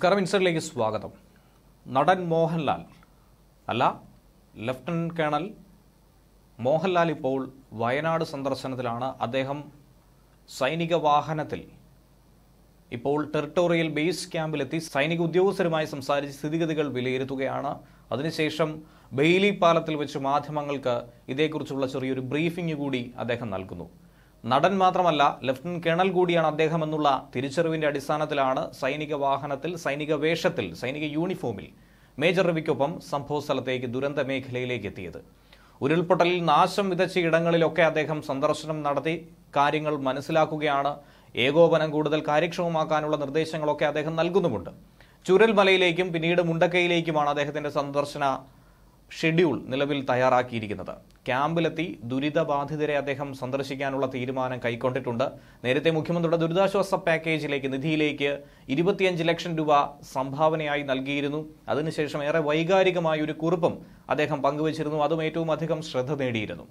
നമസ്കാരം, ഇൻസൈഡിലേക്ക് സ്വാഗതം. നടൻ മോഹൻലാൽ അല്ല, ലഫ്റ്റനന്റ് കേണൽ മോഹൻലാൽ ഇപ്പോൾ വയനാട് സന്ദർശനത്തിലാണ്. അദ്ദേഹം സൈനിക വാഹനത്തിൽ ഇപ്പോൾ ടെറിട്ടോറിയൽ ബേസ് ക്യാമ്പിലെത്തി സൈനിക ഉദ്യോഗസ്ഥരുമായി സംസാരിച്ച് സ്ഥിതിഗതികൾ വിലയിരുത്തുകയാണ്. അതിനുശേഷം ബെയിലി പാലത്തിൽ വെച്ച് മാധ്യമങ്ങൾക്ക് ഇതേക്കുറിച്ചുള്ള ചെറിയൊരു ബ്രീഫിംഗ് കൂടി അദ്ദേഹം നൽകുന്നു. നടൻ മാത്രമല്ല, ലഫ്റ്റനന്റ് കേണൽ കൂടിയാണ് അദ്ദേഹം എന്നുള്ള തിരിച്ചറിവിന്റെ അടിസ്ഥാനത്തിലാണ് സൈനിക വാഹനത്തിൽ, സൈനിക വേഷത്തിൽ, സൈനിക യൂണിഫോമിൽ മേജർ രവിക്കൊപ്പം സംഭവ സ്ഥലത്തേക്ക്, ദുരന്ത മേഖലയിലേക്ക് എത്തിയത്. ഉരുൾപൊട്ടലിൽ നാശം വിതച്ച ഇടങ്ങളിലൊക്കെ അദ്ദേഹം സന്ദർശനം നടത്തി കാര്യങ്ങൾ മനസ്സിലാക്കുകയാണ്. ഏകോപനം കൂടുതൽ കാര്യക്ഷമമാക്കാനുള്ള നിർദ്ദേശങ്ങളൊക്കെ അദ്ദേഹം നൽകുന്നുമുണ്ട്. ചുരൽമലയിലേക്കും പിന്നീട് മുണ്ടക്കയിലേക്കുമാണ് അദ്ദേഹത്തിന്റെ സന്ദർശന ഷെഡ്യൂൾ നിലവിൽ തയ്യാറാക്കിയിരിക്കുന്നത്. ക്യാമ്പിലെത്തി ദുരിതബാധിതരെ അദ്ദേഹം സന്ദർശിക്കാനുള്ള തീരുമാനം കൈക്കൊണ്ടിട്ടുണ്ട്. നേരത്തെ മുഖ്യമന്ത്രിയുടെ ദുരിതാശ്വാസ പാക്കേജിലേക്ക്, നിധിയിലേക്ക് 25 ലക്ഷം രൂപ സംഭാവനയായി നൽകിയിരുന്നു. അതിനുശേഷം ഏറെ വൈകാരികമായ ഒരു കുറിപ്പും അദ്ദേഹം പങ്കുവച്ചിരുന്നു. അതും ഏറ്റവും അധികം ശ്രദ്ധ നേടിയിരുന്നു.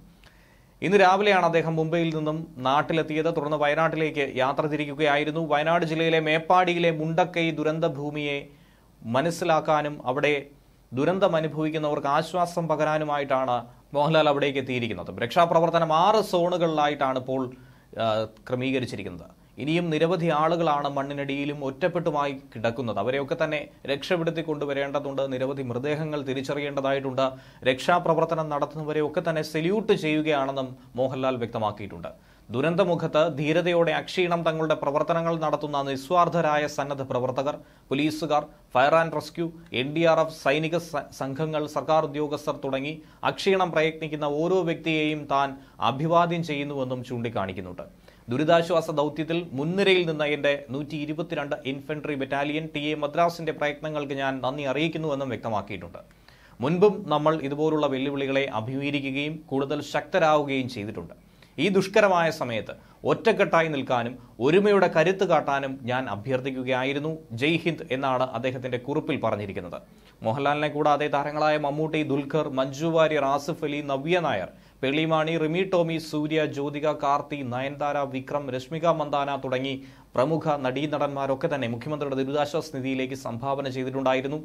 ഇന്ന് രാവിലെയാണ് അദ്ദേഹം മുംബൈയിൽ നിന്നും നാട്ടിലെത്തിയത്. തുടർന്ന് വയനാട്ടിലേക്ക് യാത്ര തിരിക്കുകയായിരുന്നു. വയനാട് ജില്ലയിലെ മേപ്പാടിയിലെ മുണ്ടക്കൈ ദുരന്തഭൂമിയെ മനസ്സിലാക്കാനും അവിടെ ദുരന്തം അനുഭവിക്കുന്നവർക്ക് ആശ്വാസം പകരാനുമായിട്ടാണ് മോഹൻലാൽ അവിടേക്ക് എത്തിയിരിക്കുന്നത്. രക്ഷാപ്രവർത്തനം 6 സോണുകളിലായിട്ടാണ് ഇപ്പോൾ ക്രമീകരിച്ചിരിക്കുന്നത്. ഇനിയും നിരവധി ആളുകളാണ് മണ്ണിനടിയിലും ഒറ്റപ്പെട്ടുമായി കിടക്കുന്നത്. അവരെയൊക്കെ തന്നെ രക്ഷപ്പെടുത്തി കൊണ്ടുവരേണ്ടതുണ്ട്. നിരവധി മൃതദേഹങ്ങൾ തിരിച്ചറിയേണ്ടതായിട്ടുണ്ട്. രക്ഷാപ്രവർത്തനം നടത്തുന്നവരെയൊക്കെ തന്നെ സല്യൂട്ട് ചെയ്യുകയാണെന്നും മോഹൻലാൽ വ്യക്തമാക്കിയിട്ടുണ്ട്. ദുരന്തമുഖത്ത് ധീരതയോടെ അക്ഷീണം തങ്ങളുടെ പ്രവർത്തനങ്ങൾ നടത്തുന്ന നിസ്വാർത്ഥരായ സന്നദ്ധ പ്രവർത്തകർ, പോലീസുകാർ, ഫയർ ആൻഡ് റെസ്ക്യൂ, NDRF, സൈനിക സംഘങ്ങൾ, സർക്കാർ ഉദ്യോഗസ്ഥർ തുടങ്ങി അക്ഷീണം പ്രയത്നിക്കുന്ന ഓരോ വ്യക്തിയെയും താൻ അഭിവാദ്യം ചെയ്യുന്നുവെന്നും ചൂണ്ടിക്കാണിക്കുന്നുണ്ട്. ദുരിതാശ്വാസ ദൌത്യത്തിൽ മുൻനിരയിൽ നിന്ന് എന്റെ 122 ഇൻഫൻട്രി ബറ്റാലിയൻ TA മദ്രാസിന്റെ പ്രയത്നങ്ങൾക്ക് ഞാൻ നന്ദി അറിയിക്കുന്നുവെന്നും വ്യക്തമാക്കിയിട്ടുണ്ട്. മുൻപും നമ്മൾ ഇതുപോലുള്ള വെല്ലുവിളികളെ അഭിമുഖീകരിക്കുകയും കൂടുതൽ ശക്തരാവുകയും ചെയ്തിട്ടുണ്ട്. ഈ ദുഷ്കരമായ സമയത്ത് ഒറ്റക്കെട്ടായി നിൽക്കാനും ഒരുമയുടെ കരുത്ത് കാട്ടാനും ഞാൻ അഭ്യർത്ഥിക്കുകയായിരുന്നു. ജയ് ഹിന്ദ് എന്നാണ് അദ്ദേഹത്തിന്റെ കുറിപ്പിൽ പറഞ്ഞിരിക്കുന്നത്. മോഹൻലാലിനെ കൂടാതെ താരങ്ങളായ മമ്മൂട്ടി, ദുൽഖർ, മഞ്ജു വാര്യർ, ആസിഫ് അലി, നവ്യ നായർ, പെളിമാണി, റിമി ടോമി, സൂര്യ, ജ്യോതിക, കാർത്തി, നയൻതാര, വിക്രം, രശ്മിക മന്ദാന തുടങ്ങി പ്രമുഖ നടീനടന്മാരൊക്കെ തന്നെ മുഖ്യമന്ത്രിയുടെ ദുരിതാശ്വാസ നിധിയിലേക്ക് സംഭാവന ചെയ്തിട്ടുണ്ടായിരുന്നു.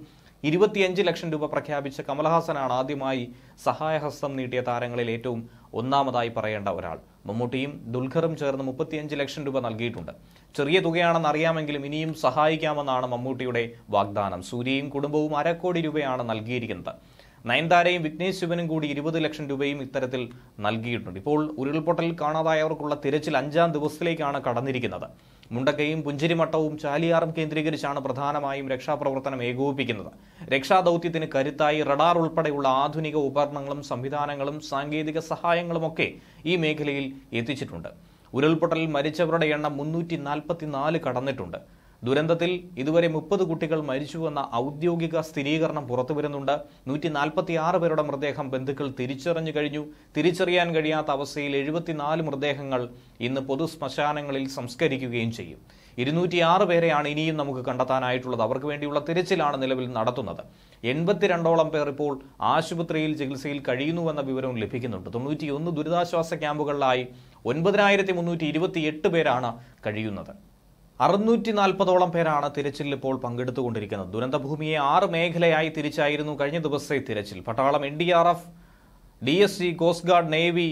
25 ലക്ഷം രൂപ പ്രഖ്യാപിച്ച കമൽഹാസനാണ് ആദ്യമായി സഹായഹസ്തം നീട്ടിയ താരങ്ങളിൽ ഏറ്റവും ഒന്നാമതായി പറയേണ്ട ഒരാൾ. മമ്മൂട്ടിയും ദുൽഖറും ചേർന്ന് 35 ലക്ഷം രൂപ നൽകിയിട്ടുണ്ട്. ചെറിയ തുകയാണെന്ന് അറിയാമെങ്കിലും ഇനിയും സഹായിക്കാമെന്നാണ് മമ്മൂട്ടിയുടെ വാഗ്ദാനം. സൂര്യയും കുടുംബവും 1/2 കോടി രൂപയാണ് നൽകിയിരിക്കുന്നത്. നയൻതാരയും വിഘ്നേഷ് ശിവനും കൂടി 20 ലക്ഷം രൂപയും ഇത്തരത്തിൽ നൽകിയിട്ടുണ്ട്. ഇപ്പോൾ ഉരുൾപൊട്ടലിൽ കാണാതായവർക്കുള്ള തിരച്ചിൽ 5ാം ദിവസത്തിലേക്കാണ് കടന്നിരിക്കുന്നത്. മുണ്ടക്കയും പുഞ്ചിരിമട്ടവും ചാലിയാറും കേന്ദ്രീകരിച്ചാണ് പ്രധാനമായും രക്ഷാപ്രവർത്തനം ഏകോപിപ്പിക്കുന്നത്. രക്ഷാദൌത്യത്തിന് കരുത്തായി റഡാർ ഉൾപ്പെടെയുള്ള ആധുനിക ഉപകരണങ്ങളും സംവിധാനങ്ങളും സാങ്കേതിക സഹായങ്ങളുമൊക്കെ ഈ മേഖലയിൽ എത്തിച്ചിട്ടുണ്ട്. ഉരുൾപൊട്ടലിൽ മരിച്ചവരുടെ എണ്ണം 344 കടന്നിട്ടുണ്ട്. ദുരന്തത്തിൽ ഇതുവരെ 30 കുട്ടികൾ മരിച്ചുവെന്ന ഔദ്യോഗിക സ്ഥിരീകരണം പുറത്തുവരുന്നുണ്ട്. 146 പേരുടെ മൃതദേഹം ബന്ധുക്കൾ തിരിച്ചറിഞ്ഞു കഴിഞ്ഞു. തിരിച്ചറിയാൻ കഴിയാത്ത അവസ്ഥയിൽ 74 മൃതദേഹങ്ങൾ ഇന്ന് പൊതു ശ്മശാനങ്ങളിൽ സംസ്കരിക്കുകയും ചെയ്യും. 206 പേരെയാണ് ഇനിയും നമുക്ക് കണ്ടെത്താനായിട്ടുള്ളത്. അവർക്ക് വേണ്ടിയുള്ള തിരച്ചിലാണ് നിലവിൽ നടത്തുന്നത്. 82ഓളം പേർ ഇപ്പോൾ ആശുപത്രിയിൽ ചികിത്സയിൽ കഴിയുന്നുവെന്ന വിവരവും ലഭിക്കുന്നുണ്ട്. 91 ദുരിതാശ്വാസ ക്യാമ്പുകളിലായി 9328 പേരാണ് കഴിയുന്നത്. 640ഓളം പേരാണ് തിരച്ചിലിൽ ഇപ്പോൾ പങ്കെടുത്തുകൊണ്ടിരിക്കുന്നത്. ദുരന്തഭൂമിയെ 6 മേഖലയായി തിരിച്ചായിരുന്നു കഴിഞ്ഞ ദിവസത്തെ തിരച്ചിൽ. പട്ടാളം, NDRF, DSG, coast guard, navy,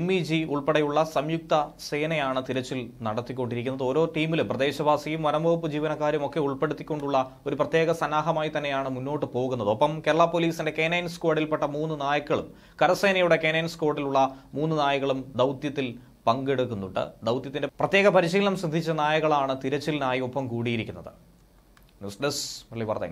MEG ഉൾപ്പെടെയുള്ള സംയുക്ത സേനയാണ് തിരച്ചിൽ നടത്തിക്കൊണ്ടിരിക്കുന്നത്. ഓരോ ടീമിലും പ്രദേശവാസിയും വനംവകുപ്പ് ജീവനക്കാരും ഒക്കെ ഉൾപ്പെടുത്തിക്കൊണ്ടുള്ള ഒരു പ്രത്യേക സന്നാഹമായി തന്നെയാണ് മുന്നോട്ട് പോകുന്നത്. ഒപ്പം കേരള പോലീസിന്റെ K9 സ്ക്വാഡിൽപ്പെട്ട 3 നായ്ക്കളും കരസേനയുടെ K9 സ്ക്വാഡിലുള്ള 3 നായകളും ദൌത്യത്തിൽ പങ്കെടുക്കുന്നുണ്ട്. ദൌത്യത്തിന്റെ പ്രത്യേക പരിശീലനം സിദ്ധിച്ച നായകളാണ് തിരച്ചിലിനായി ഒപ്പം കൂടിയിരിക്കുന്നത്. ന്യൂസ് ഡെസ്ക്, മലയാളി വാർത്ത.